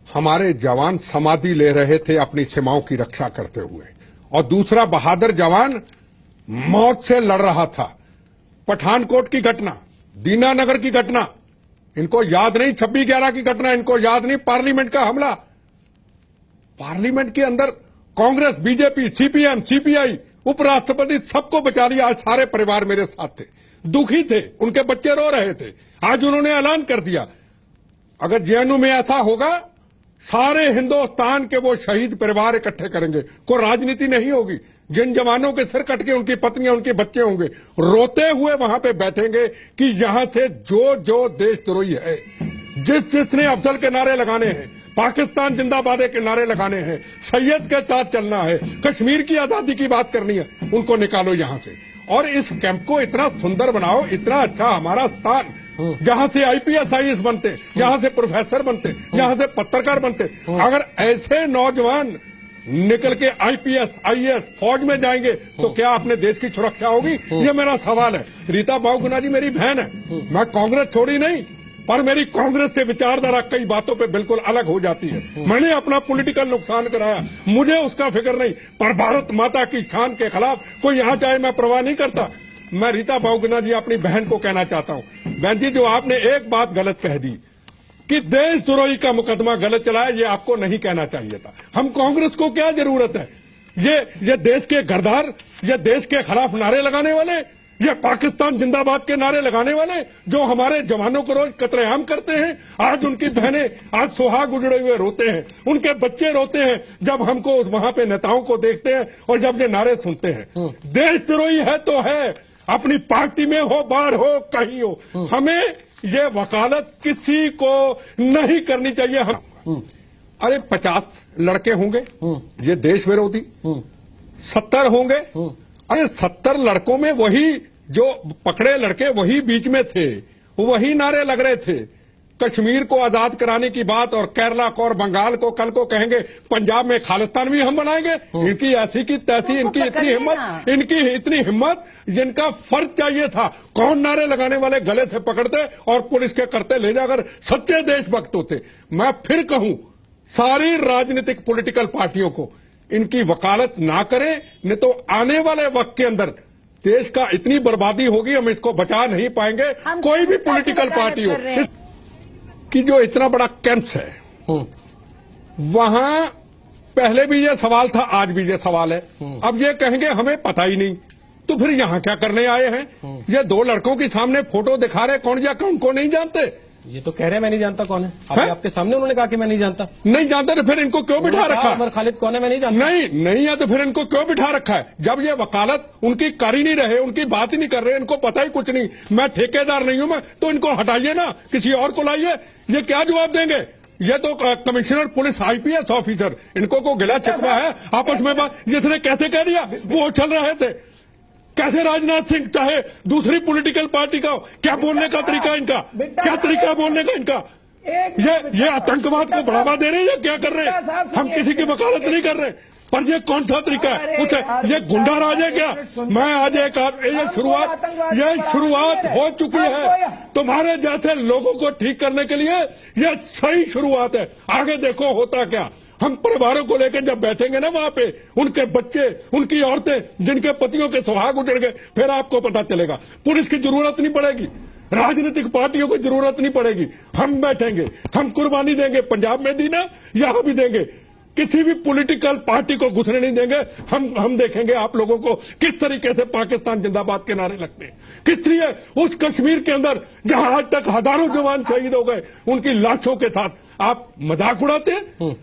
हमारे जवान समाधि ले रहे थे अपनी सीमाओं की रक्षा करते हुए, और दूसरा बहादुर जवान मौत से लड़ रहा था। पठानकोट की घटना, दीनानगर की घटना, इनको याद नहीं 26/11 की घटना, इनको याद नहीं पार्लियामेंट का हमला। पार्लियामेंट के अंदर कांग्रेस, बीजेपी, सीपीएम, सीपीआई, उपराष्ट्रपति सबको बचा लिया। आज सारे परिवार मेरे साथ थे, दुखी थे, उनके बच्चे रो रहे थे। आज उन्होंने ऐलान कर दिया अगर जेएनयू में ऐसा होगा सारे हिंदुस्तान के वो शहीद परिवार इकट्ठे करेंगे, कोई राजनीति नहीं होगी। जिन जवानों के सिर कट के उनकी पत्नियां, उनके बच्चे होंगे, रोते हुए वहां पे बैठेंगे कि यहां से जो जो देशद्रोही है, जिसने अफजल के नारे लगाने हैं, पाकिस्तान जिंदाबाद के नारे लगाने हैं, सैयद के साथ चलना है, कश्मीर की आजादी की बात करनी है, उनको निकालो यहां से। और इस कैंप को इतना सुंदर बनाओ, इतना अच्छा हमारा स्थान, जहां से आईपीएस आईएएस बनते, यहां से प्रोफेसर बनते, यहां से पत्रकार बनते। अगर ऐसे नौजवान निकल के आईपीएस आईएएस फौज में जाएंगे तो क्या अपने देश की सुरक्षा होगी? ये मेरा सवाल है। रीता बहुगुणा जी मेरी बहन है, मैं कांग्रेस छोड़ी नहीं, पर मेरी कांग्रेस से विचारधारा कई बातों पे बिल्कुल अलग हो जाती है। मैंने अपना पॉलिटिकल नुकसान कराया, मुझे उसका फिक्र नहीं, पर भारत माता की शान के खिलाफ कोई यहाँ चाहे मैं परवाह नहीं करता। मैं रीता बहुगुणा जी अपनी बहन को कहना चाहता हूँ, बहन जी जो आपने एक बात गलत कह दी कि देशद्रोही का मुकदमा गलत चला है, ये आपको नहीं कहना चाहिए था। हम कांग्रेस को क्या जरूरत है? ये देश के गद्दार, ये देश के खिलाफ नारे लगाने वाले, ये पाकिस्तान जिंदाबाद के नारे लगाने वाले जो हमारे जवानों को रोज कत्लेआम करते हैं, आज उनकी बहनें आज सुहाग उजड़े हुए रोते हैं, उनके बच्चे रोते हैं जब हमको वहां पे नेताओं को देखते हैं और जब ये नारे सुनते हैं। देशद्रोही है तो है, अपनी पार्टी में हो, बाहर हो, कहीं हो, हमें ये वकालत किसी को नहीं करनी चाहिए। हम अरे 50 लड़के होंगे ये देश विरोधी, 70 होंगे, अरे 70 लड़कों में वही जो पकड़े लड़के वही बीच में थे, वही नारे लग रहे थे कश्मीर को आजाद कराने की बात, और केरला को और बंगाल को कल को कहेंगे पंजाब में खालिस्तान भी हम बनाएंगे। इनकी ऐसी की तैसी, इनकी इतनी हिम्मत, जिनका फर्ज चाहिए था। कौन नारे लगाने वाले गले से पकड़ते और पुलिस के करते ले जाकर सच्चे देशभक्त होते। मैं फिर कहूं सारी राजनीतिक पॉलिटिकल पार्टियों को इनकी वकालत ना करें, नहीं तो आने वाले वक्त के अंदर देश का इतनी बर्बादी होगी, हम इसको बचा नहीं पाएंगे। कोई भी पॉलिटिकल पार्टी हो कि जो इतना बड़ा कैंप्स है, वहां पहले भी ये सवाल था, आज भी ये सवाल है। अब ये कहेंगे हमें पता ही नहीं, तो फिर यहां क्या करने आए हैं? ये 2 लड़कों के सामने फोटो दिखा रहे, कौन या कौन को नहीं जानते? ये तो कह रहे हैं मैं नहीं जानता कौन है। आपके सामने उन्होंने कहा कि मैं नहीं जानता। नहीं जानते तो फिर इनको क्यों बिठा रखा है? उमर खालिद कौन है मैं नहीं जानता। नहीं है तो फिर इनको क्यों बिठा रखा है? जब ये वकालत उनकी कर ही नहीं रहे, उनकी बात ही नहीं कर रहे, इनको पता ही कुछ नहीं, मैं ठेकेदार नहीं हूं मैं, तो इनको हटाइए ना, किसी और को लाइए। ये क्या जवाब देंगे? ये तो कमिश्नर पुलिस आईपीएस ऑफिसर, इनको को गिला शिकवा है आपस में बात। जिसने कैसे कह दिया वो चल रहे थे, कैसे राजनाथ सिंह चाहे दूसरी पॉलिटिकल पार्टी का, क्या बोलने का तरीका इनका, क्या तरीका बोलने का इनका? ये आतंकवाद को बढ़ावा दे रहे हैं या क्या कर रहे हैं? हम किसी की वकालत नहीं कर रहे, पर ये कौन सा तरीका है? कुछ ये गुंडा राज है क्या? मैं आज ये शुरुआत हो चुकी है। तुम्हारे जैसे लोगों को ठीक करने के लिए ये सही शुरुआत है, आगे देखो होता क्या। हम परिवारों को लेकर जब बैठेंगे ना वहां पे, उनके बच्चे, उनकी औरतें जिनके पतियों के सुहाग उजड़ गए, फिर आपको पता चलेगा। पुलिस की जरूरत नहीं पड़ेगी, राजनीतिक पार्टियों की जरूरत नहीं पड़ेगी, हम बैठेंगे, हम कुर्बानी देंगे। पंजाब में दी ना, यहां भी देंगे। किसी भी पॉलिटिकल पार्टी को घुसने नहीं देंगे। हम देखेंगे आप लोगों को किस तरीके से पाकिस्तान जिंदाबाद के नारे लगते हैं, किस तरीके उस कश्मीर के अंदर जहां आज तक हजारों जवान शहीद हो गए, उनकी लाशों के साथ आप मजाक उड़ाते हैं।